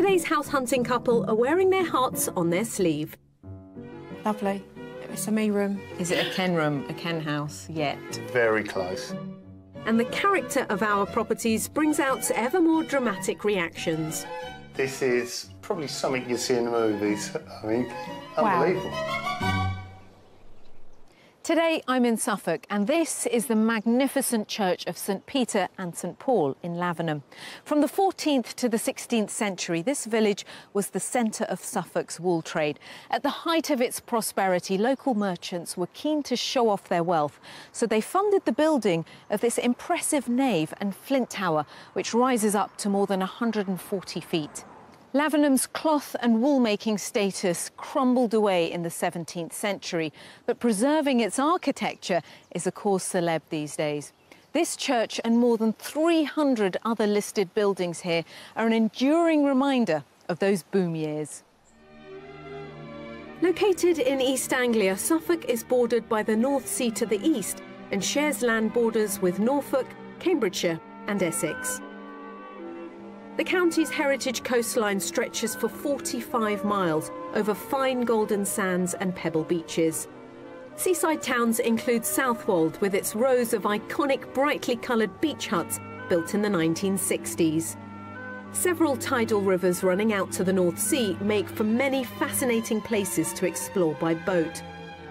Today's house hunting couple are wearing their hearts on their sleeve. Lovely. It's a me room. Is it a Ken room, a Ken house yet? Very close. And the character of our properties brings out ever more dramatic reactions. This is probably something you see in the movies. I mean, unbelievable. Today I'm in Suffolk and this is the magnificent church of St Peter and St Paul in Lavenham. From the 14th to the 16th century, this village was the centre of Suffolk's wool trade. At the height of its prosperity, local merchants were keen to show off their wealth, so they funded the building of this impressive nave and flint tower, which rises up to more than 140 feet. Lavenham's cloth and wool-making status crumbled away in the 17th century, but preserving its architecture is a cause célèbre these days. This church and more than 300 other listed buildings here are an enduring reminder of those boom years. Located in East Anglia, Suffolk is bordered by the North Sea to the east and shares land borders with Norfolk, Cambridgeshire and Essex. The county's heritage coastline stretches for 45 miles over fine golden sands and pebble beaches. Seaside towns include Southwold with its rows of iconic brightly coloured beach huts built in the 1960s. Several tidal rivers running out to the North Sea make for many fascinating places to explore by boat.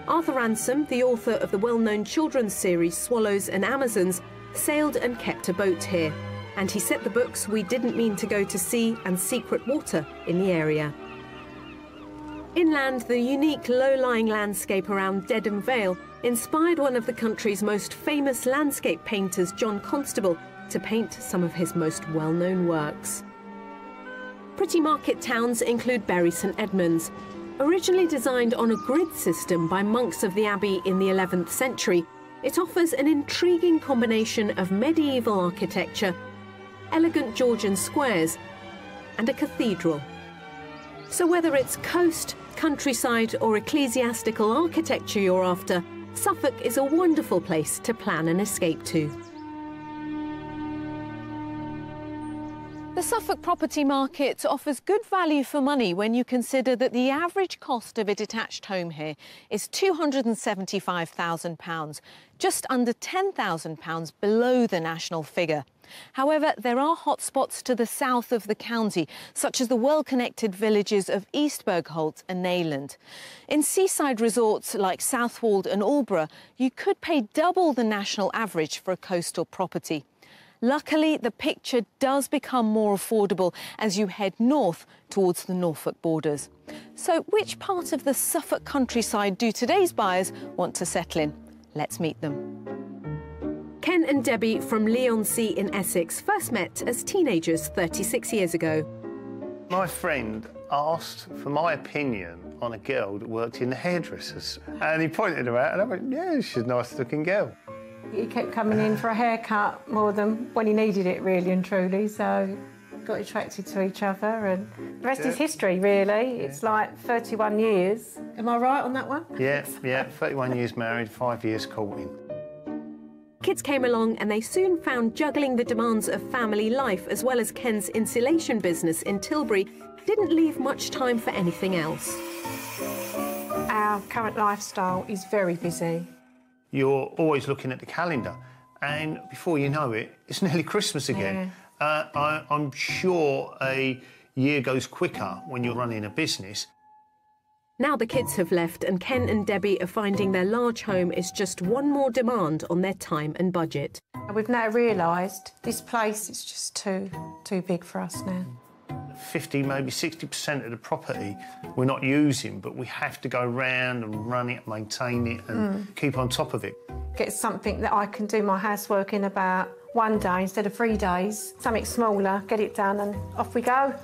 Arthur Ransom, the author of the well-known children's series Swallows and Amazons, sailed and kept a boat here. And he set the books We Didn't Mean to Go to Sea and Secret Water in the area. Inland, the unique low-lying landscape around Dedham Vale inspired one of the country's most famous landscape painters, John Constable, to paint some of his most well-known works. Pretty market towns include Bury St Edmunds. Originally designed on a grid system by monks of the Abbey in the 11th century, it offers an intriguing combination of medieval architecture, elegant Georgian squares and a cathedral. So whether it's coast, countryside or ecclesiastical architecture you're after, Suffolk is a wonderful place to plan an escape to. The Suffolk property market offers good value for money when you consider that the average cost of a detached home here is £275,000, just under £10,000 below the national figure. However, there are hotspots to the south of the county, such as the well-connected villages of East Bergholt and Neyland. In seaside resorts like Southwold and Aldborough, you could pay double the national average for a coastal property. Luckily, the picture does become more affordable as you head north towards the Norfolk borders. So which part of the Suffolk countryside do today's buyers want to settle in? Let's meet them. Ken and Debbie from Leigh-on-Sea in Essex first met as teenagers 36 years ago. My friend asked for my opinion on a girl that worked in the hairdressers. And he pointed her out and I went, yeah, she's a nice-looking girl. He kept coming in for a haircut more than when he needed it, really and truly, so got attracted to each other, and the rest is history, really. It's like 31 years. Am I right on that one? Yeah, 31 years married, 5 years courting. Kids came along and they soon found juggling the demands of family life as well as Ken's insulation business in Tilbury didn't leave much time for anything else. Our current lifestyle is very busy. You're always looking at the calendar, and before you know it, it's nearly Christmas again. Yeah. I'm sure a year goes quicker when you're running a business. Now the kids have left and Ken and Debbie are finding their large home is just one more demand on their time and budget. We've now realised this place is just too big for us now. 50, maybe 60% of the property we're not using, but we have to go round and run it, maintain it and keep on top of it. Get something that I can do my housework in about 1 day instead of 3 days. Something smaller, get it done and off we go.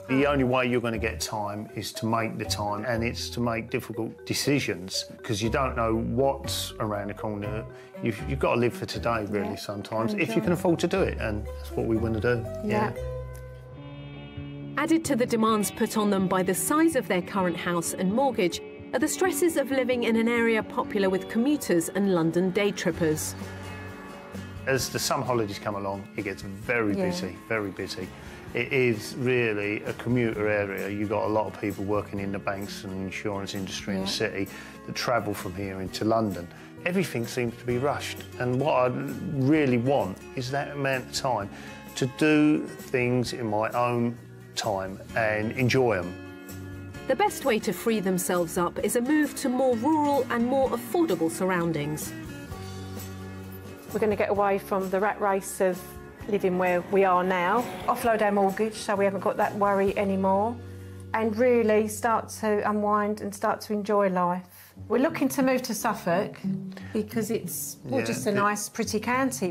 The only way you're going to get time is to make the time, and it's to make difficult decisions because you don't know what's around the corner. You've got to live for today, really, sometimes, if you can afford to do it, and that's what we want to do. Yeah. Added to the demands put on them by the size of their current house and mortgage are the stresses of living in an area popular with commuters and London day trippers. As the summer holidays come along, it gets very busy, very busy. It is really a commuter area. You've got a lot of people working in the banks and insurance industry in the city that travel from here into London. Everything seems to be rushed, and what I really want is that amount of time to do things in my own time and enjoy them. The best way to free themselves up is a move to more rural and more affordable surroundings. We're going to get away from the rat race of living where we are now, offload our mortgage so we haven't got that worry anymore, and really start to unwind and start to enjoy life. We're looking to move to Suffolk because it's just a nice, pretty county.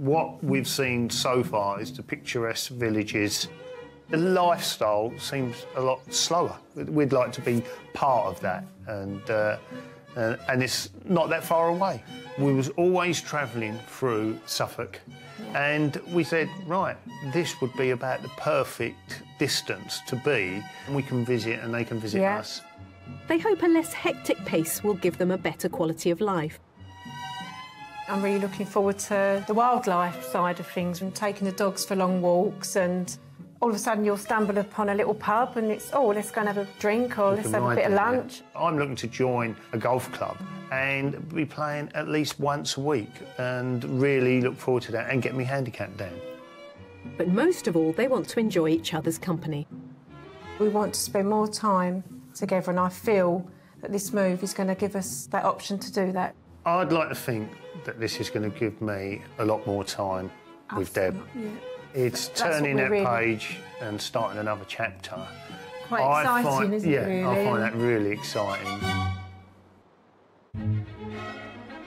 What we've seen so far is the picturesque villages. The lifestyle seems a lot slower. We'd like to be part of that, and it's not that far away. We was always travelling through Suffolk, and we said, right, this would be about the perfect distance to be, and we can visit and they can visit us. They hope a less hectic pace will give them a better quality of life. I'm really looking forward to the wildlife side of things and taking the dogs for long walks, and all of a sudden you'll stumble upon a little pub and it's, oh, let's go and have a drink or let's have a bit of lunch. I'm looking to join a golf club and be playing at least once a week and really look forward to that and get my handicap down. But most of all, they want to enjoy each other's company. We want to spend more time together, and I feel that this move is going to give us that option to do that. I'd like to think that this is going to give me a lot more time with Deb. It's turning that page and starting another chapter. Quite exciting, isn't it, really? I find that really exciting.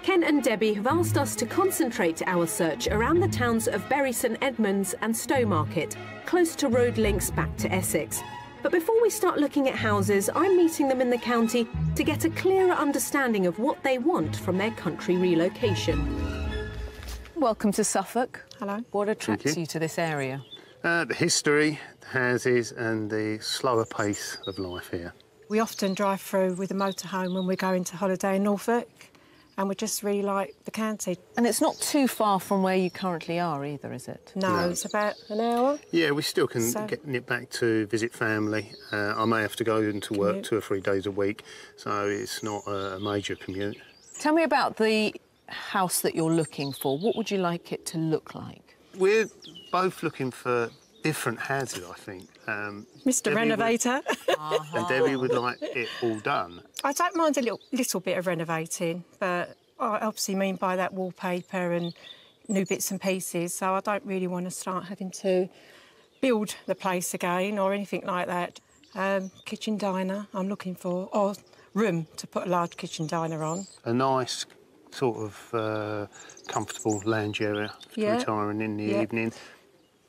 Ken and Debbie have asked us to concentrate our search around the towns of Bury St Edmunds and Stowmarket, close to road links back to Essex. But before we start looking at houses, I'm meeting them in the county to get a clearer understanding of what they want from their country relocation. Welcome to Suffolk. Hello. What attracts you to this area? The history, the houses and the slower pace of life here. We often drive through with a motorhome when we're going to holiday in Norfolk, and we just really like the county. And it's not too far from where you currently are either, is it? No, it's about an hour. Yeah, we still can get nip back to visit family. I may have to go into work 2 or 3 days a week, so it's not a major commute. Tell me about the house that you're looking for. What would you like it to look like? We're both looking for different houses, I think. Mr. Renovator. And Debbie would like it all done. I don't mind a little bit of renovating, but I obviously mean by that wallpaper and new bits and pieces, so I don't really want to start having to build the place again or anything like that. Kitchen diner I'm looking for, or room to put a large kitchen diner on. A nice sort of comfortable lounge area for retiring in the evening.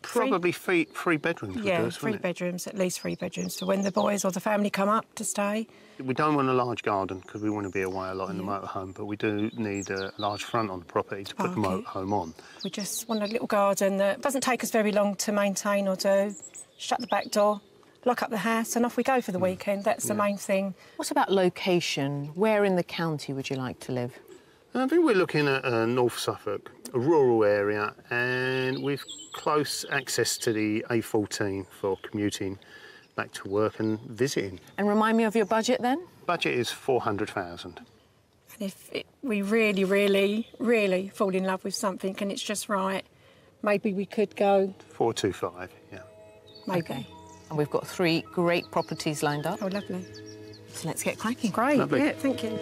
Probably three bedrooms. Yeah, 3 bedrooms, at least 3 bedrooms for when the boys or the family come up to stay. We don't want a large garden because we want to be away a lot in the motorhome, but we do need a large front on the property to put the motorhome on. We just want a little garden that doesn't take us very long to maintain or do. Shut the back door, lock up the house and off we go for the weekend. That's the main thing. What about location? Where in the county would you like to live? I think we're looking at North Suffolk, a rural area, and with close access to the A14 for commuting back to work and visiting. And remind me of your budget then? Budget is 400,000. And if we really, really, really fall in love with something and it's just right, maybe we could go... 425, yeah. Maybe. Okay. And we've got 3 great properties lined up. Oh, lovely. So let's get cracking. Great, lovely. Yeah, thank you.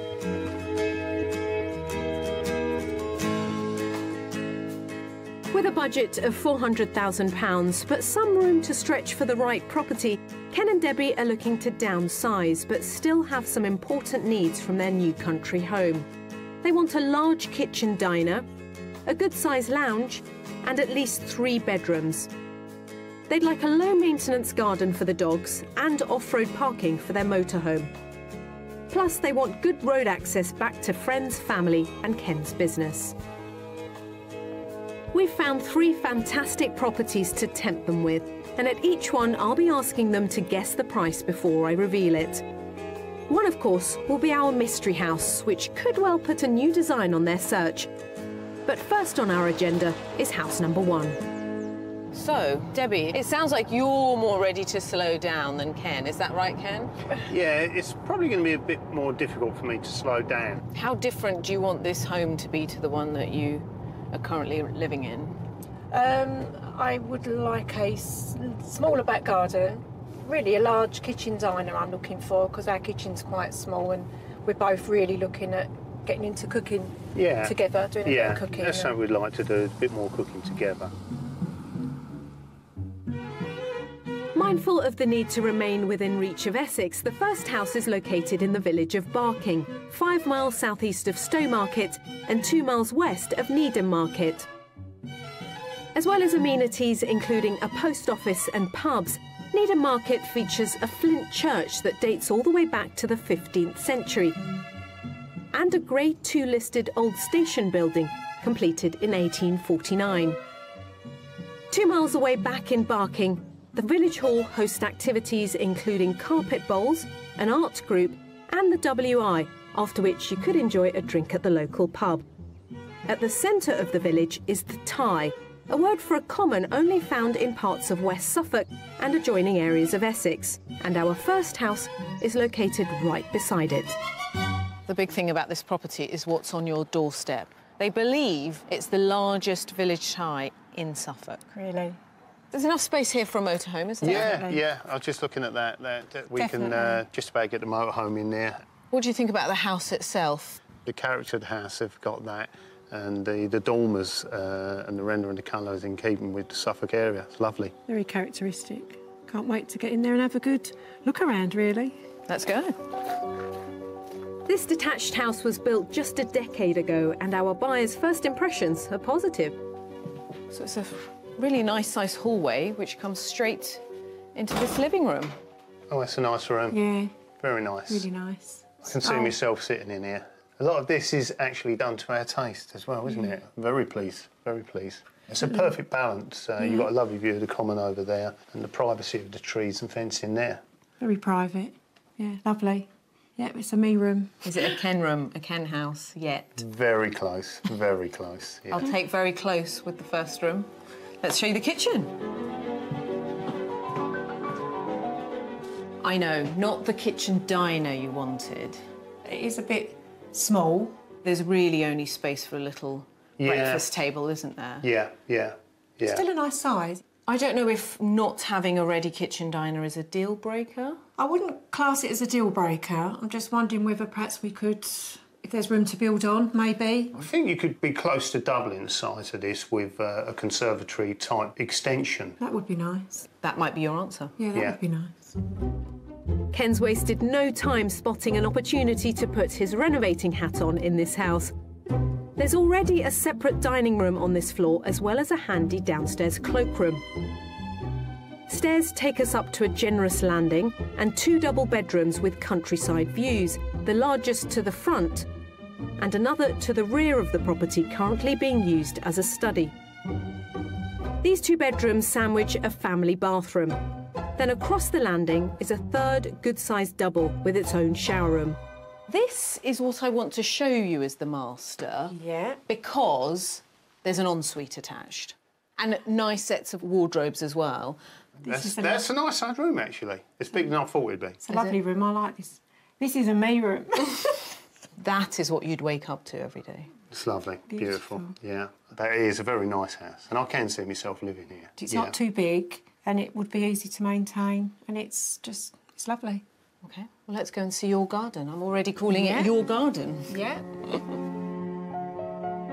With a budget of £400,000, but some room to stretch for the right property, Ken and Debbie are looking to downsize, but still have some important needs from their new country home. They want a large kitchen diner, a good-sized lounge, and at least 3 bedrooms. They'd like a low-maintenance garden for the dogs and off-road parking for their motorhome. Plus, they want good road access back to friends, family, and Ken's business. We've found 3 fantastic properties to tempt them with, and at each one I'll be asking them to guess the price before I reveal it. One, of course, will be our mystery house, which could well put a new design on their search. But first on our agenda is house number 1. So, Debbie, it sounds like you're more ready to slow down than Ken. Is that right, Ken? Yeah, it's probably going to be a bit more difficult for me to slow down. How different do you want this home to be to the one that you are currently living in? I would like a smaller back garden, really a large kitchen diner I'm looking for, because our kitchen's quite small and we're both really looking at getting into cooking together, doing a bit of cooking. That's something we'd like to do, a bit more cooking together. Mindful of the need to remain within reach of Essex, the first house is located in the village of Barking, 5 miles southeast of Stowmarket and 2 miles west of Needham Market. As well as amenities including a post office and pubs, Needham Market features a flint church that dates all the way back to the 15th century and a Grade 2 listed old station building completed in 1849. 2 miles away back in Barking, the village hall hosts activities including carpet bowls, an art group and the WI, after which you could enjoy a drink at the local pub. At the centre of the village is the Tye, a word for a common only found in parts of West Suffolk and adjoining areas of Essex, and our first house is located right beside it. The big thing about this property is what's on your doorstep. They believe it's the largest village Tye in Suffolk. Really? There's enough space here for a motorhome, isn't there? Yeah. I was just looking at that we Definitely. can just about get the motorhome in there. What do you think about the house itself? The character of the house have got that, and the dormers and the render and the colours in keeping with the Suffolk area. It's lovely. Very characteristic. Can't wait to get in there and have a good look around, really. Let's go. This detached house was built just a decade ago and our buyer's first impressions are positive. So it's a really nice sized hallway which comes straight into this living room. Oh, that's a nice room. Yeah. Very nice. Really nice. I can see myself sitting in here. A lot of this is actually done to our taste as well, isn't it? Very pleased, very pleased. It's a perfect balance. You've got a lovely view of the common over there and the privacy of the trees and fencing there. Very private. Yeah, lovely. Yeah, it's a me room. Is it a Ken room, a Ken house yet? Very close, very close. Yeah. I'll take very close with the first room. Let's show you the kitchen. I know, not the kitchen diner you wanted. It is a bit small. There's really only space for a little breakfast table, isn't there? Yeah. Still a nice size. I don't know if not having a ready kitchen diner is a deal breaker. I wouldn't class it as a deal breaker. I'm just wondering whether perhaps we could, if there's room to build on, maybe. I think you could be close to doubling the size of this with a conservatory type extension. That would be nice. That might be your answer. Yeah, that would be nice. Ken's wasted no time spotting an opportunity to put his renovating hat on in this house. There's already a separate dining room on this floor, as well as a handy downstairs cloakroom. Stairs take us up to a generous landing and 2 double bedrooms with countryside views, the largest to the front and another to the rear of the property, currently being used as a study. These 2 bedrooms sandwich a family bathroom. Then across the landing is a third good-sized double with its own shower room. This is what I want to show you as the master. Yeah. Because there's an ensuite attached. And nice sets of wardrobes as well. That's a nice size room, actually. It's bigger than I thought it'd be. It's a lovely room. I like this. This is a me room. That is what you'd wake up to every day. It's lovely, beautiful. Yeah, that is a very nice house, and I can see myself living here. It's not too big, and it would be easy to maintain, and it's lovely. OK, well, let's go and see your garden. I'm already calling it your garden. Yeah.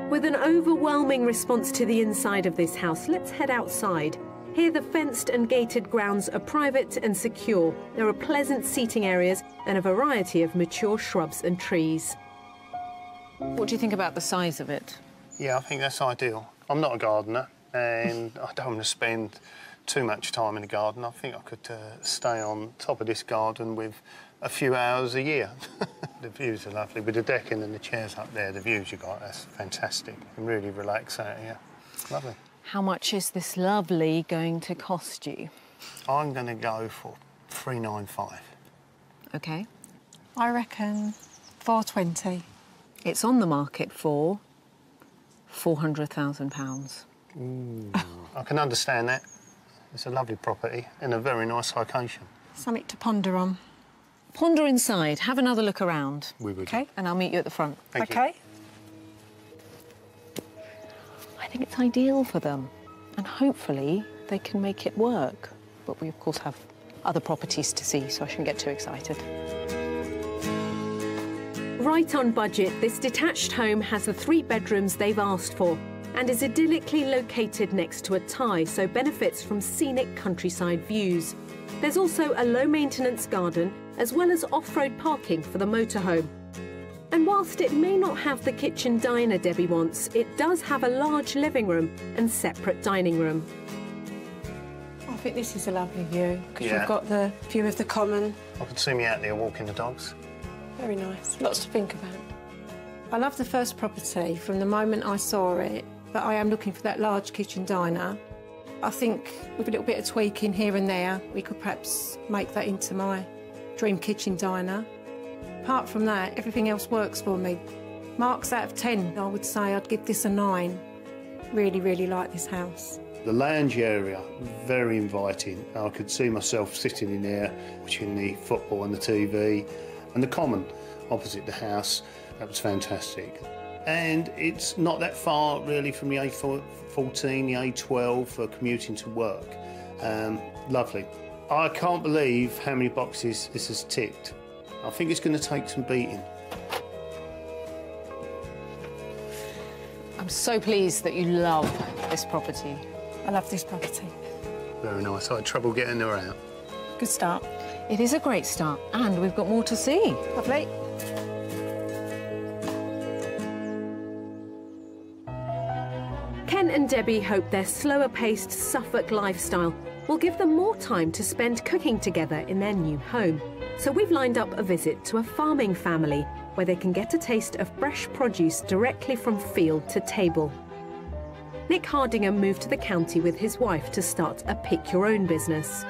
With an overwhelming response to the inside of this house, let's head outside. Here the fenced and gated grounds are private and secure. There are pleasant seating areas and a variety of mature shrubs and trees. What do you think about the size of it? Yeah, I think that's ideal. I'm not a gardener, and I don't want to spend too much time in the garden. I think I could stay on top of this garden with a few hours a year. The views are lovely. With the decking and the chairs up there, the views you got, that's fantastic. You can really relax out here. Lovely. How much is this lovely going to cost you? I'm going to go for $395. OK. I reckon 420. It's on the market for £400,000. I can understand that. It's a lovely property in a very nice location. Something to ponder on. Ponder inside, have another look around. We would. OK. And I'll meet you at the front. Thank you. OK. I think it's ideal for them. And hopefully they can make it work. But we, of course, have other properties to see, so I shouldn't get too excited. Right on budget, this detached home has the 3 bedrooms they've asked for and is idyllically located next to a Thai, so benefits from scenic countryside views. There's also a low-maintenance garden, as well as off-road parking for the motorhome. And whilst it may not have the kitchen diner Debbie wants, it does have a large living room and separate dining room. I think this is a lovely view, because Yeah. you've got the view of the common. I could see me out there walking the dogs. Very nice. Lots to think about. I love the first property from the moment I saw it, but I am looking for that large kitchen diner. I think with a little bit of tweaking here and there, we could perhaps make that into my dream kitchen diner. Apart from that, everything else works for me. Marks out of 10, I would say I'd give this a 9. Really, really like this house. The lounge area, very inviting. I could see myself sitting in there, watching the football and the TV. And the common opposite the house, that was fantastic. And it's not that far really from the A14, the A12 for commuting to work. Lovely. I can't believe how many boxes this has ticked. I think it's going to take some beating. I'm so pleased that you love this property. I love this property. Very nice. I had trouble getting her out. Good start. It is a great start, and we've got more to see. Lovely. Ken and Debbie hope their slower-paced Suffolk lifestyle will give them more time to spend cooking together in their new home. So we've lined up a visit to a farming family where they can get a taste of fresh produce directly from field to table. Nick Hardingham moved to the county with his wife to start a pick-your-own business.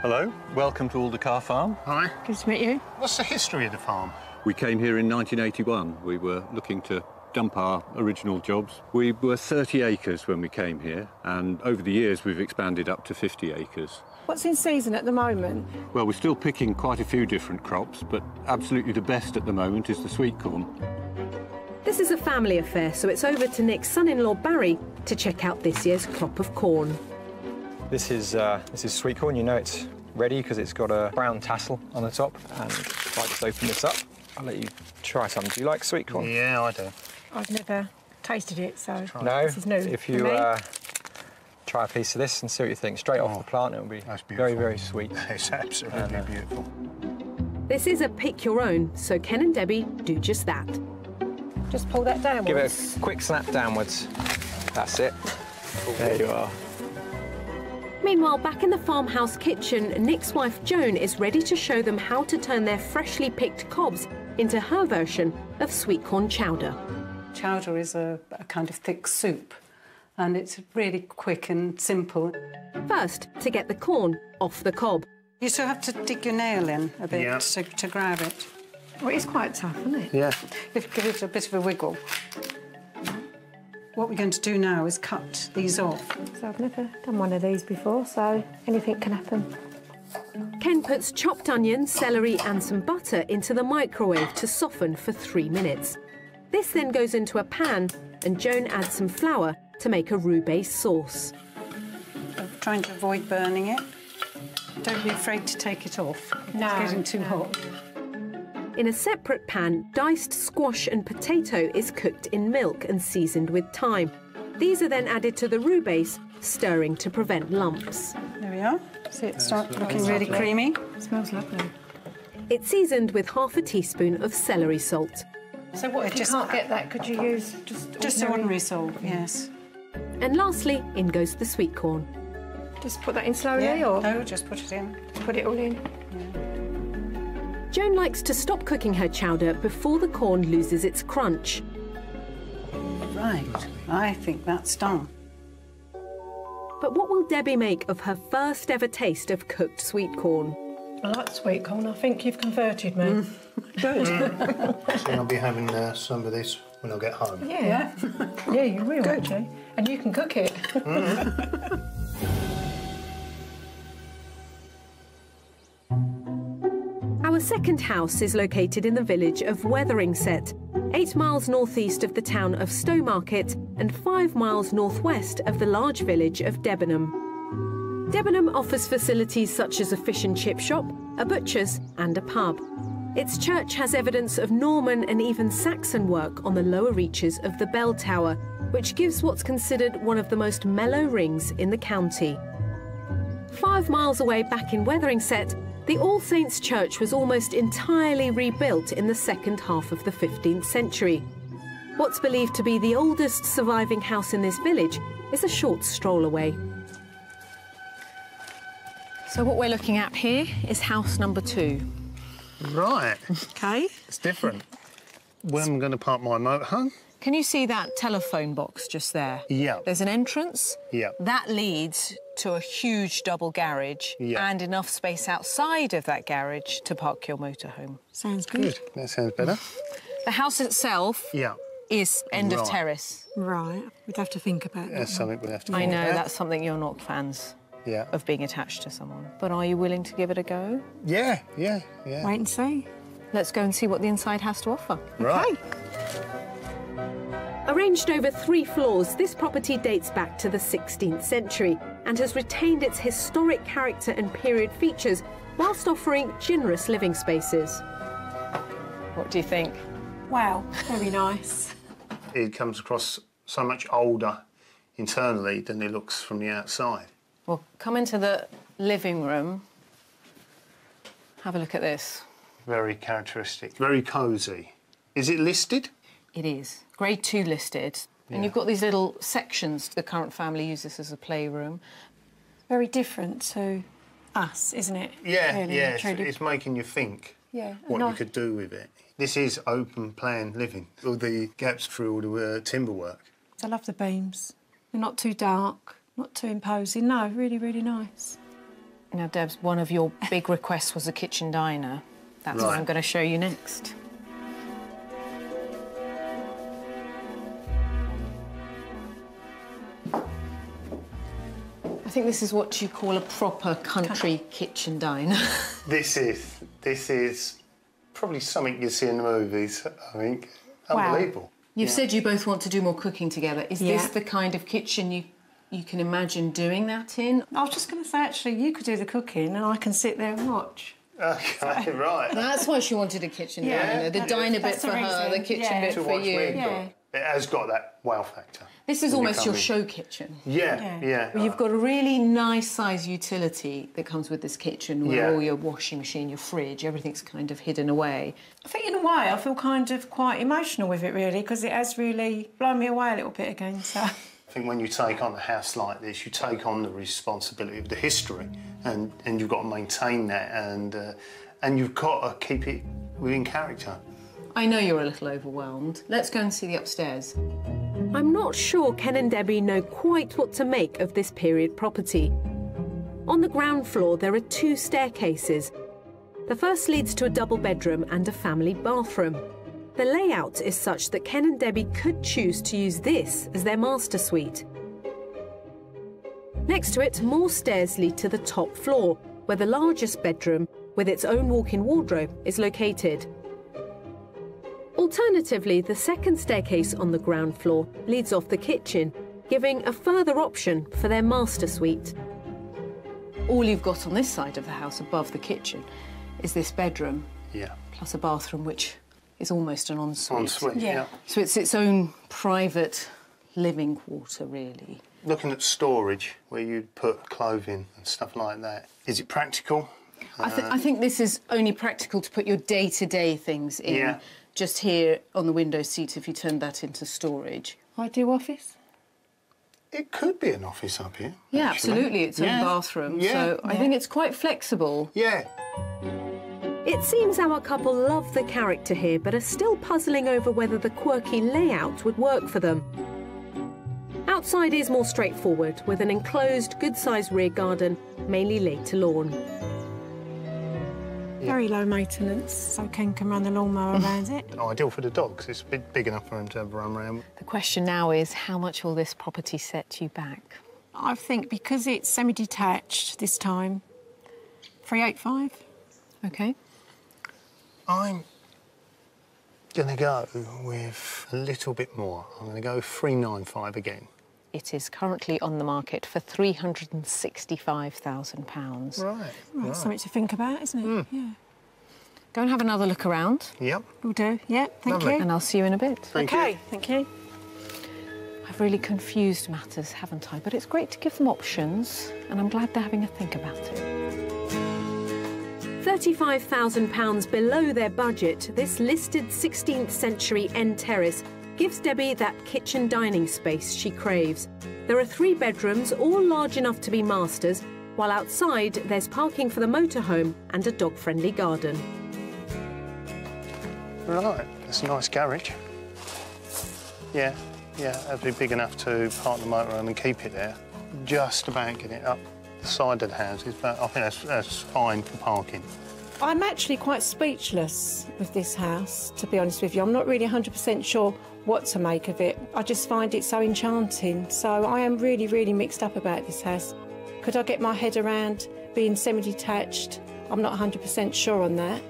Hello, welcome to Aldercar Farm. Hi. Good to meet you. What's the history of the farm? We came here in 1981. We were looking to dump our original jobs. We were 30 acres when we came here, and over the years we've expanded up to 50 acres. What's in season at the moment? Well, we're still picking quite a few different crops, but absolutely the best at the moment is the sweet corn. This is a family affair, so it's over to Nick's son-in-law Barry to check out this year's crop of corn. This is sweet corn. You know it's ready because it's got a brown tassel on the top. And if I just open this up, I'll let you try some. Do you like sweet corn? Yeah, I do. I've never tasted it, so No? this is new If for you me. try a piece of this and see what you think, straight off the plant, it'll be That's very, beautiful. very sweet. It's absolutely beautiful. This is a pick-your-own, so Ken and Debbie do just that. Just pull that downwards. Give it a quick snap downwards. That's it. There you are. Meanwhile, back in the farmhouse kitchen, Nick's wife Joan is ready to show them how to turn their freshly picked cobs into her version of sweet corn chowder. Chowder is a kind of thick soup, and it's really quick and simple. First, to get the corn off the cob. You still have to dig your nail in a bit Yeah. to grab it. Well, it's quite tough, isn't it? Yeah. Give it a bit of a wiggle. What we're going to do now is cut these off. So I've never done one of these before, so anything can happen. Ken puts chopped onion, celery and some butter into the microwave to soften for 3 minutes. This then goes into a pan and Joan adds some flour to make a roux-based sauce. Trying to avoid burning it. Don't be afraid to take it off. It's getting too hot. In a separate pan, diced squash and potato is cooked in milk and seasoned with thyme. These are then added to the roux base, stirring to prevent lumps. There we are. See, it starts looking really creamy. It smells lovely. It's seasoned with half a teaspoon of celery salt. So what? If you can't get that, could you use Just ordinary salt, yes. And lastly, in goes the sweet corn. Just put that in slowly, or No, just put it in. put it all in? Joan likes to stop cooking her chowder before the corn loses its crunch. Right, I think that's done. But what will Debbie make of her first ever taste of cooked sweet corn? I like sweet corn. I think you've converted me. So I'll be having some of this when I get home. Yeah. Yeah, you will, actually. And you can cook it. Our second house is located in the village of Wetheringset, 8 miles northeast of the town of Stowmarket and 5 miles northwest of the large village of Debenham. Debenham offers facilities such as a fish and chip shop, a butcher's and a pub. Its church has evidence of Norman and even Saxon work on the lower reaches of the bell tower, which gives what's considered one of the most mellow rings in the county. 5 miles away back in Wetheringset, the All Saints Church was almost entirely rebuilt in the second half of the 15th century. What's believed to be the oldest surviving house in this village is a short stroll away. So what we're looking at here is house number 2. Right. OK. It's different. Where am I going to park my motorhome? Can you see that telephone box just there? Yeah. There's an entrance. Yeah. That leads to a huge double garage and enough space outside of that garage to park your motorhome. Sounds good. That sounds better. The house itself is end of terrace. Right. We'd have to think about that. That's something we have to think I know, about. that's something you're not fans Yeah. of being attached to someone. But are you willing to give it a go? Yeah. Wait and see. Let's go and see what the inside has to offer. Right. OK. Arranged over 3 floors, this property dates back to the 16th century and has retained its historic character and period features whilst offering generous living spaces. What do you think? Wow, very nice. It comes across so much older internally than it looks from the outside. Well, come into the living room. Have a look at this. Very characteristic. Very cosy. Is it listed? It is. Grade 2 listed. And you've got these little sections. The current family use this as a playroom. Very different to us, isn't it? Yeah, Really, yeah. truly. It's making you think what No. you could do with it. This is open plan living. All the gaps through all the timber work. I love the beams. They're not too dark, not too imposing. No, really, really nice. Now, Debs, one of your big requests was a kitchen diner. That's what I'm going to show you next. I think this is what you call a proper country kitchen diner. This is probably something you see in the movies, I think. Unbelievable. You've said you both want to do more cooking together. Is this the kind of kitchen you can imagine doing that in? I was just going to say, actually, you could do the cooking and I can sit there and watch. Okay, right. That's why she wanted a kitchen diner. The diner bit for her, the kitchen bit for you. It has got that wow factor. This is almost your show kitchen. Yeah. Well, you've got a really nice size utility that comes with this kitchen, where all your washing machine, your fridge, everything's kind of hidden away. I think in a way I feel kind of quite emotional with it, really, because it has really blown me away a little bit again, so... I think when you take on a house like this, you take on the responsibility of the history, and you've got to maintain that, and you've got to keep it within character. I know you're a little overwhelmed. Let's go and see the upstairs. I'm not sure Ken and Debbie know quite what to make of this period property. On the ground floor, there are 2 staircases. The first leads to a double bedroom and a family bathroom. The layout is such that Ken and Debbie could choose to use this as their master suite. Next to it, more stairs lead to the top floor, where the largest bedroom, with its own walk-in wardrobe, is located. Alternatively, the second staircase on the ground floor leads off the kitchen, giving a further option for their master suite. All you've got on this side of the house, above the kitchen, is this bedroom. Plus a bathroom, which is almost an ensuite. Ensuite, yeah. So it's its own private living quarter, really. Looking at storage, where you'd put clothing and stuff like that, is it practical? I think this is only practical to put your day-to-day things in. Yeah. Just here on the window seat, if you turned that into storage. Ideal office? It could be an office up here. Yeah, actually. absolutely. It's a bathroom, so I think it's quite flexible. Yeah. It seems our couple love the character here, but are still puzzling over whether the quirky layout would work for them. Outside is more straightforward, with an enclosed, good-sized rear garden, mainly laid to lawn. Very low maintenance, so Ken can run the lawnmower around it. Ideal for the dogs. It's big enough for him to have a run around. The question now is, how much will this property set you back? I think because it's semi-detached this time, 385. OK. I'm going to go with a little bit more. I'm going to go 395 again. It is currently on the market for £365,000. Right. Right, something to think about, isn't it? Yeah. Go and have another look around. Yep. Will do. Yeah, thank Lovely. you. And I'll see you in a bit. Thank you. Thank you. I've really confused matters, haven't I? But it's great to give them options, and I'm glad they're having a think about it. £35,000 below their budget, this listed 16th century end terrace gives Debbie that kitchen dining space she craves. There are 3 bedrooms, all large enough to be masters, while outside there's parking for the motorhome and a dog-friendly garden. Right, it's a nice garage. Yeah, that'd be big enough to park the motorhome and keep it there. Just about get it up the side of the houses, but I think that's fine for parking. I'm actually quite speechless with this house, to be honest with you. I'm not really 100% sure what to make of it. I just find it so enchanting. So I am really, really mixed up about this house. Could I get my head around being semi-detached? I'm not 100% sure on that.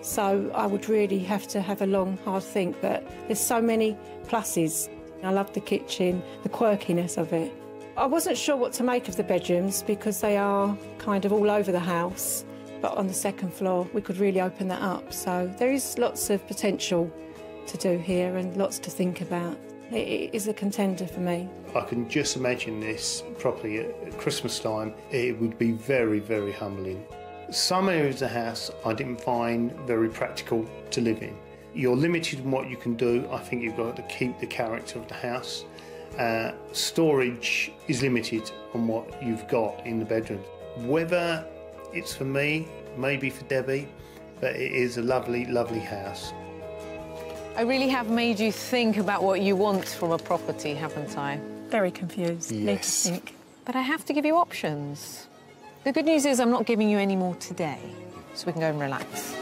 So I would really have to have a long, hard think. But there's so many pluses. I love the kitchen, the quirkiness of it. I wasn't sure what to make of the bedrooms because they are kind of all over the house. But on the second floor, we could really open that up. So there is lots of potential to do here and lots to think about. It is a contender for me. I can just imagine this properly at Christmas time. It would be very, very humbling. Some areas of the house I didn't find very practical to live in. You're limited in what you can do. I think you've got to keep the character of the house. Storage is limited on what you've got in the bedroom. Whether it's for me, maybe for Debbie, but it is a lovely, lovely house. I really have made you think about what you want from a property, haven't I? Very confused. Yes. Need to think. But I have to give you options. The good news is I'm not giving you any more today, so we can go and relax.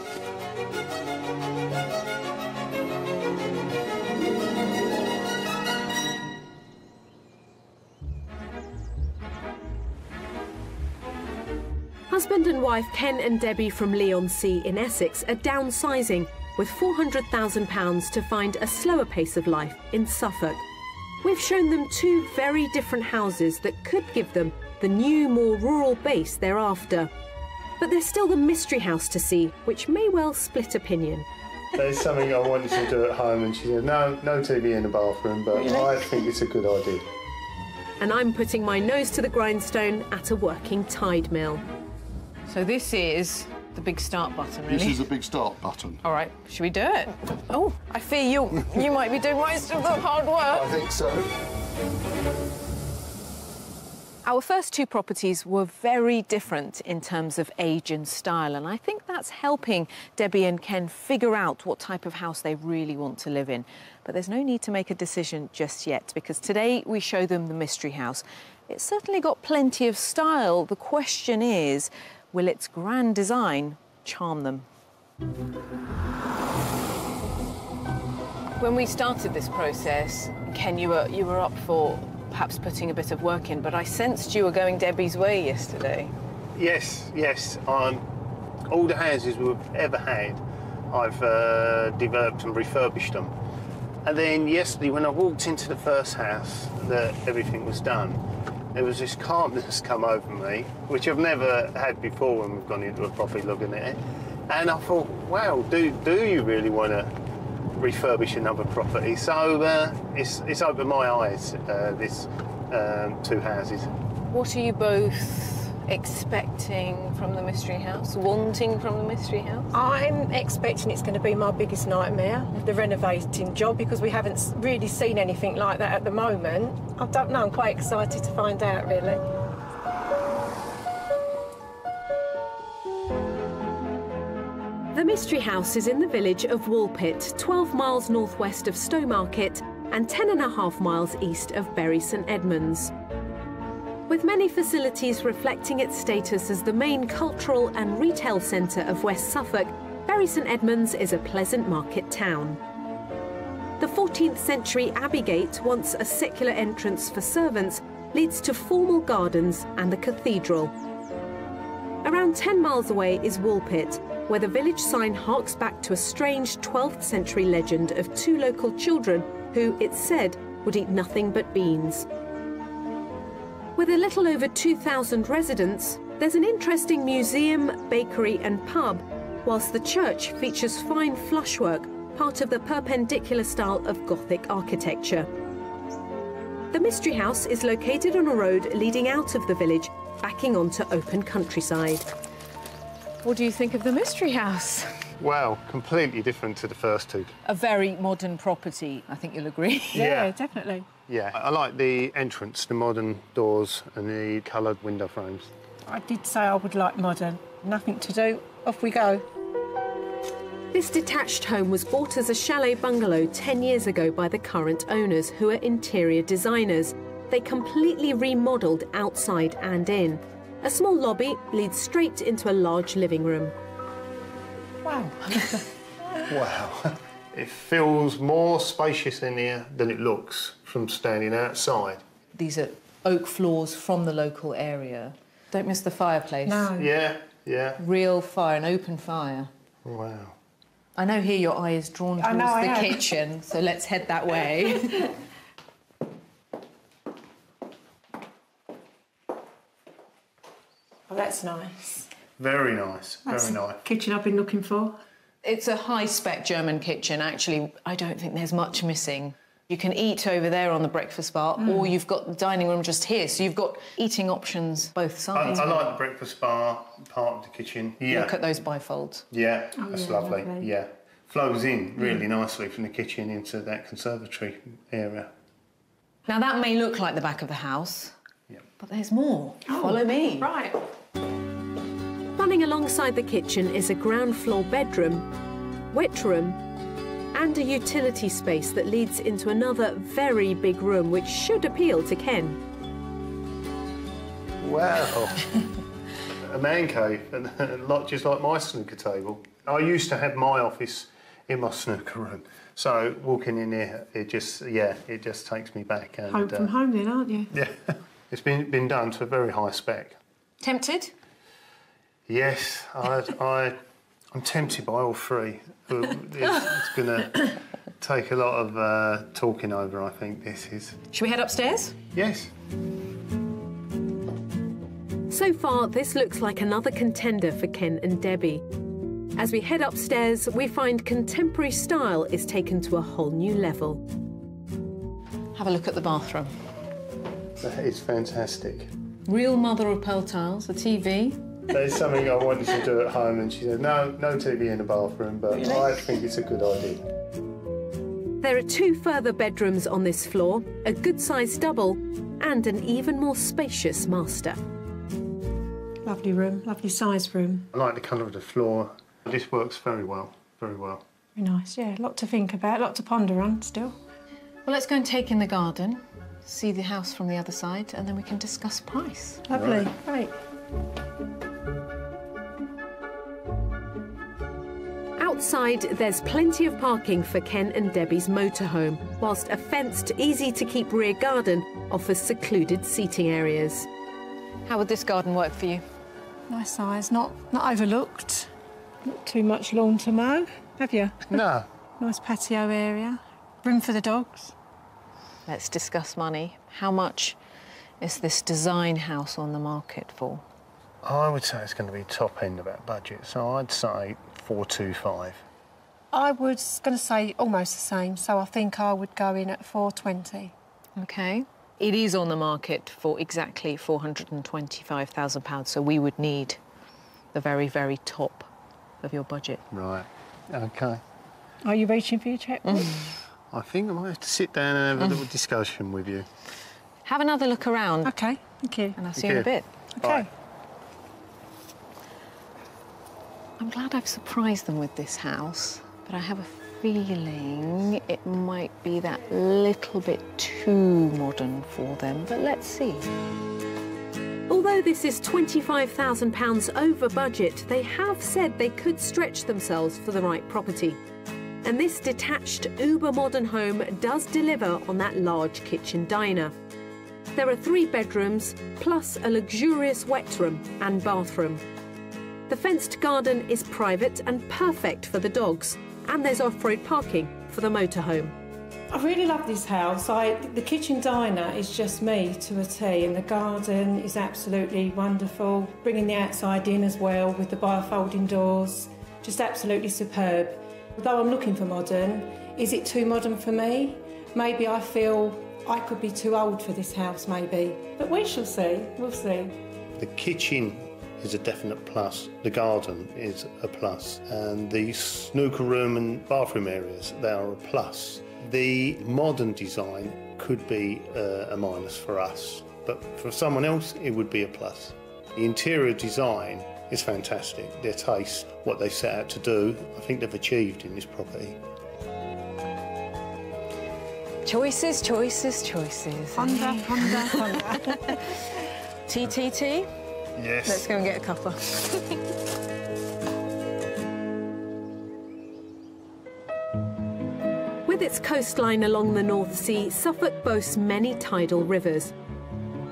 Husband and wife Ken and Debbie from Leigh-on-Sea in Essex are downsizing with £400,000 to find a slower pace of life in Suffolk. We've shown them 2 very different houses that could give them the new, more rural base they're after. But there's still the mystery house to see, which may well split opinion. There's something I wanted to do at home, and she said, no TV in the bathroom, but really? I think it's a good idea. And I'm putting my nose to the grindstone at a working tide mill. So this is the big start button, really? This is a big start button. All right, should we do it? Oh, I fear you might be doing most of the hard work. I think so. Our first 2 properties were very different in terms of age and style, and I think that's helping Debbie and Ken figure out what type of house they really want to live in. But there's no need to make a decision just yet, because today we show them the mystery house. It's certainly got plenty of style. The question is, will its grand design charm them? When we started this process, Ken, you were up for perhaps putting a bit of work in, but I sensed you were going Debbie's way yesterday. Yes. All the houses we've ever had, I've developed and refurbished them. And then yesterday, when I walked into the first house that everything was done, there was this calmness come over me, which I've never had before when we've gone into a property looking at it. And I thought, wow, do you really want to refurbish another property? So it's opened my eyes, this 2 houses. What are you both expecting from the mystery house, wanting from the mystery house? I'm expecting it's going to be my biggest nightmare, the renovating job, because we haven't really seen anything like that at the moment. I don't know, I'm quite excited to find out, really. The mystery house is in the village of Woolpit, 12 miles northwest of Stowmarket and 10.5 miles east of Bury St Edmunds. With many facilities reflecting its status as the main cultural and retail centre of West Suffolk, Bury St Edmunds is a pleasant market town. The 14th century Abbey Gate, once a secular entrance for servants, leads to formal gardens and the cathedral. Around 10 miles away is Woolpit, where the village sign harks back to a strange 12th century legend of two local children who, it's said, would eat nothing but beans. With a little over 2,000 residents, there's an interesting museum, bakery and pub, whilst the church features fine flushwork, part of the perpendicular style of Gothic architecture. The Mystery House is located on a road leading out of the village, backing onto open countryside. What do you think of the Mystery House? Well, completely different to the first two. A very modern property, I think you'll agree. Yeah, definitely. Yeah, I like the entrance, the modern doors and the coloured window frames. I did say I would like modern. Nothing to do, off we go. This detached home was bought as a chalet bungalow 10 years ago by the current owners, who are interior designers. They completely remodelled outside and in. A small lobby leads straight into a large living room. Wow. Wow. It feels more spacious in here than it looks from standing outside. These are oak floors from the local area. Don't miss the fireplace. No. Yeah, yeah. Real fire, an open fire. Wow. I know here your eye is drawn towards the kitchen, so let's head that way. Oh, that's nice. Very nice, That's very nice. the kitchen I've been looking for. It's a high-spec German kitchen. Actually, I don't think there's much missing. You can eat over there on the breakfast bar, or you've got the dining room just here, so you've got eating options both sides. I like the breakfast bar part of the kitchen. Yeah. Look at those bifolds. Yeah, that's lovely. lovely. Yeah. Flows in really nicely from the kitchen into that conservatory area. Now, that may look like the back of the house, but there's more. Follow me. Right. Running alongside the kitchen is a ground floor bedroom, wet room, and a utility space that leads into another very big room, which should appeal to Ken. Wow. A man cave, and a lot just like my snooker table. I used to have my office in my snooker room, so walking in here, it just takes me back. And, Home from home then, aren't you? Yeah, it's been done to a very high spec. Tempted? Yes, I'm tempted by all three. It's going to take a lot of talking over, I think, this is. Should we head upstairs? Yes. So far, this looks like another contender for Ken and Debbie. As we head upstairs, we find contemporary style is taken to a whole new level. Have a look at the bathroom. That is fantastic. Real mother-of-pearl tiles, a TV. There's something I wanted to do at home, and she said, no TV in the bathroom, but I think it's a good idea. There are two further bedrooms on this floor, a good-sized double and an even more spacious master. Lovely room, lovely sized room. I like the colour of the floor. This works very well, very well. Very nice, yeah. A lot to think about, a lot to ponder on still. Well, let's go and take in the garden, see the house from the other side, and then we can discuss price. Lovely, great. Outside, there's plenty of parking for Ken and Debbie's motorhome, whilst a fenced, easy-to-keep rear garden offers secluded seating areas. How would this garden work for you? Nice size, not overlooked. Not too much lawn to mow, have you? No. Nice patio area. Room for the dogs. Let's discuss money. How much is this design house on the market for? I would say it's going to be top end of that budget, so I'd say 425. I was going to say almost the same, so I think I would go in at 420. OK. It is on the market for exactly £425,000, so we would need the very, very top of your budget. Right. OK. Are you reaching for your checkbook? I think I might have to sit down and have a little discussion with you. Have another look around. OK, thank you. And I'll see you in a bit. OK. Bye. I'm glad I've surprised them with this house, but I have a feeling it might be that little bit too modern for them, but let's see. this is £25,000 over budget, they have said they could stretch themselves for the right property. And this detached, uber-modern home does deliver on that large kitchen diner. There are 3 bedrooms, plus a luxurious wet room and bathroom. The fenced garden is private and perfect for the dogs, and there's off-road parking for the motorhome. I really love this house. The kitchen diner is just me to a T, and the garden is absolutely wonderful. Bringing the outside in as well with the bifolding doors, just absolutely superb. Although I'm looking for modern, is it too modern for me? Maybe I feel I could be too old for this house, maybe. But we shall see, we'll see. The kitchen is a definite plus. The garden is a plus. And the snooker room and bathroom areas, they are a plus. The modern design could be a minus for us, but for someone else, it would be a plus. The interior design is fantastic. Their taste, what they set out to do, I think they've achieved in this property. Choices, choices, choices. Ponder, ponder, ponder. Tea, tea, tea? Yes. Let's go and get a cuppa. With its coastline along the North Sea, Suffolk boasts many tidal rivers.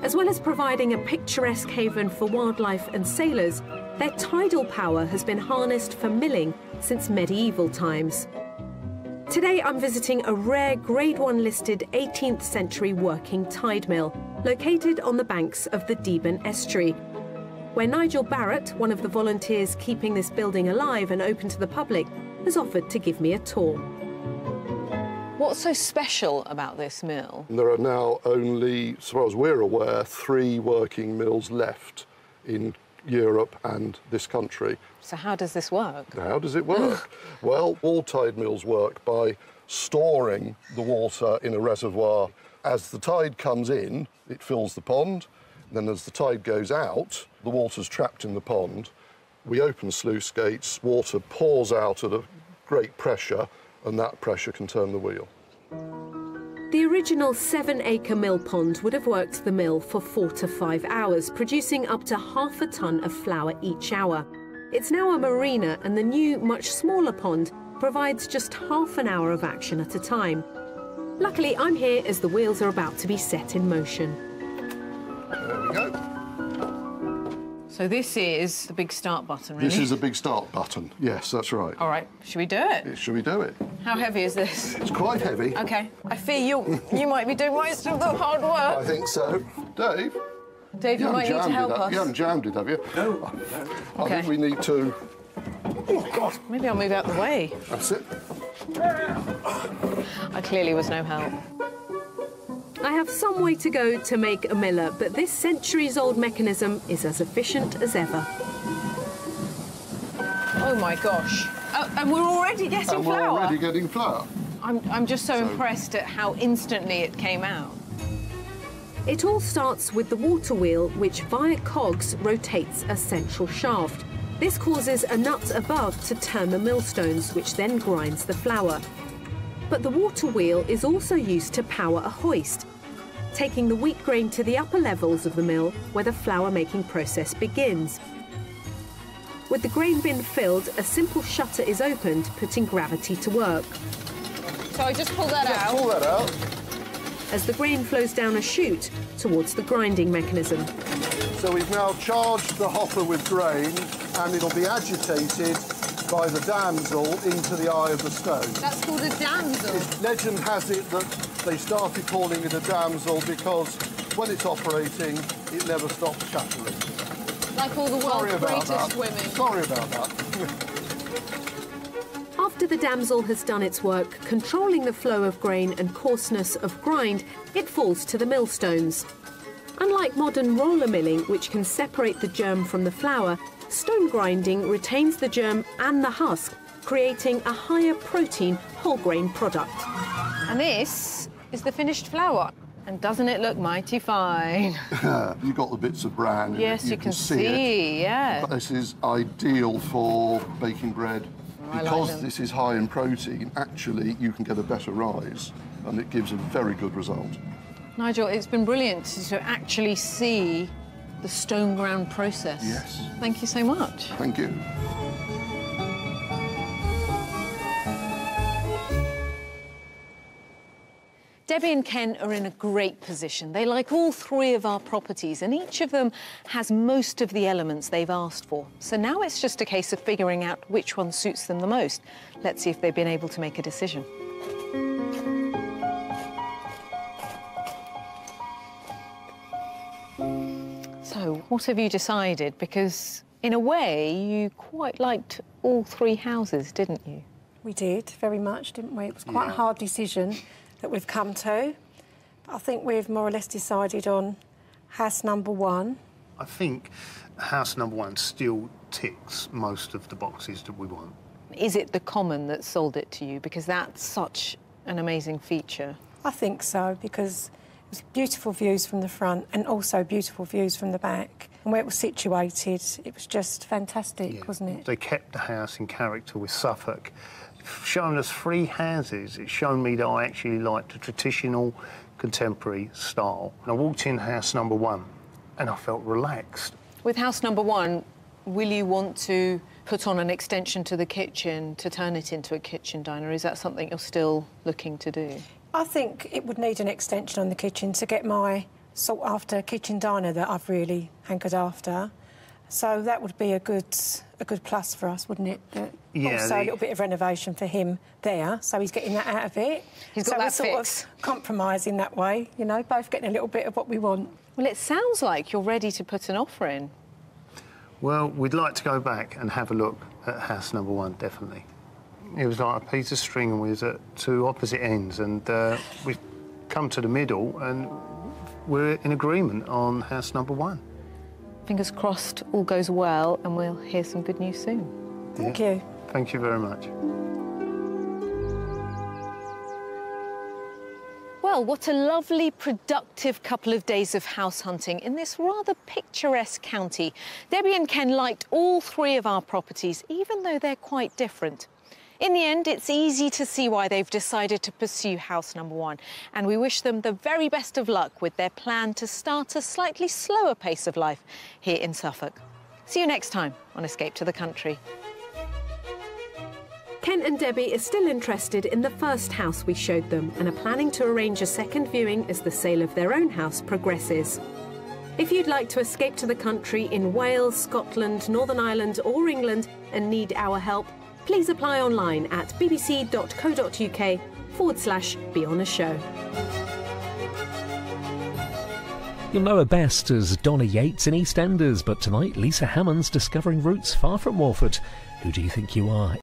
As well as providing a picturesque haven for wildlife and sailors, their tidal power has been harnessed for milling since medieval times. Today I'm visiting a rare Grade 1 listed 18th century working tide mill, located on the banks of the Deben Estuary, where Nigel Barrett, one of the volunteers keeping this building alive and open to the public, has offered to give me a tour. What's so special about this mill? There are now only, as far as we're aware, 3 working mills left in Europe and this country. So how does this work? How does it work? Well, all tide mills work by storing the water in a reservoir. As the tide comes in, it fills the pond. Then as the tide goes out, the water's trapped in the pond. We open sluice gates, water pours out at a great pressure, and that pressure can turn the wheel. The original 7-acre mill pond would have worked the mill for 4 to 5 hours, producing up to half a tonne of flour each hour. It's now a marina, and the new, much smaller pond provides just half an hour of action at a time. Luckily, I'm here as the wheels are about to be set in motion. There we go. So this is the big start button, really? This is a big start button. Yes, that's right. All right, should we do it? Should we do it? How heavy is this? It's quite heavy. OK. I fear you might be doing most of the hard work. I think so. Dave? Dave, you might need to help us. You haven't jammed it, have you? No. I think we need to... Oh, God. Maybe I'll move out the way. That's it. I clearly was no help. I have some way to go to make a miller, but this centuries-old mechanism is as efficient as ever. Oh, my gosh. Oh, and we're already getting flour. We're already getting flour. I'm just so impressed at how instantly it came out. It all starts with the water wheel, which via cogs rotates a central shaft. This causes a nut above to turn the millstones, which then grinds the flour. But the water wheel is also used to power a hoist, taking the wheat grain to the upper levels of the mill where the flour-making process begins. With the grain bin filled, a simple shutter is opened, putting gravity to work. So I just pull that out? Pull that out. As the grain flows down a chute towards the grinding mechanism. So we've now charged the hopper with grain, and it'll be agitated by the damsel into the eye of the stone. That's called a damsel? Legend has it that they started calling it a damsel because when it's operating, it never stops chattering. Like all the world's greatest women. Sorry about that. After the damsel has done its work, controlling the flow of grain and coarseness of grind, it falls to the millstones. Unlike modern roller milling, which can separate the germ from the flour, stone grinding retains the germ and the husk, creating a higher protein whole grain product. And this is the finished flour. And doesn't it look mighty fine? You've got the bits of bran. Yes, you can see it. Yeah. This is ideal for baking bread. Because like this is high in protein, actually, you can get a better rise, and it gives a very good result. Nigel, it's been brilliant to actually see the stone ground process. Yes. Thank you so much. Thank you. Debbie and Ken are in a great position. They like all three of our properties, and each of them has most of the elements they've asked for. So now it's just a case of figuring out which one suits them the most. Let's see if they've been able to make a decision. So, what have you decided? Because, in a way, you quite liked all three houses, didn't you? We did, very much, didn't we? It was quite a hard decision that we've come to. But I think we've more or less decided on house number 1. I think house number 1 still ticks most of the boxes that we want. Is it the common that sold it to you? Because that's such an amazing feature. I think so, because it was beautiful views from the front and also beautiful views from the back. And where it was situated, it was just fantastic, wasn't it? They kept the house in character with Suffolk. Showing us 3 houses, it's shown me that I actually liked the traditional contemporary style. And I walked in house number 1 and I felt relaxed. With house number 1, will you want to put on an extension to the kitchen to turn it into a kitchen diner? Is that something you're still looking to do? I think it would need an extension on the kitchen to get my sought-after kitchen diner that I've really hankered after. So that would be a good plus for us, wouldn't it? Yeah. Also, a little bit of renovation for him there, so he's getting that out of it. He's got that so we're sort of compromising that way, you know, both getting a little bit of what we want. Well, it sounds like you're ready to put an offer in. Well, we'd like to go back and have a look at house number 1, definitely. It was like a piece of string and we was at 2 opposite ends, and we've come to the middle and we're in agreement on house number 1. Fingers crossed all goes well and we'll hear some good news soon. Thank you. Thank you very much. Well, what a lovely, productive couple of days of house hunting in this rather picturesque county. Debbie and Ken liked all 3 of our properties, even though they're quite different. In the end, it's easy to see why they've decided to pursue house number 1, and we wish them the very best of luck with their plan to start a slightly slower pace of life here in Suffolk. See you next time on Escape to the Country. Ken and Debbie are still interested in the first house we showed them and are planning to arrange a second viewing as the sale of their own house progresses. If you'd like to escape to the country in Wales, Scotland, Northern Ireland or England and need our help, please apply online at bbc.co.uk/beonashow. You'll know her best as Donna Yates in EastEnders, but tonight Lisa Hammond's discovering roots far from Walford. Who do you think you are?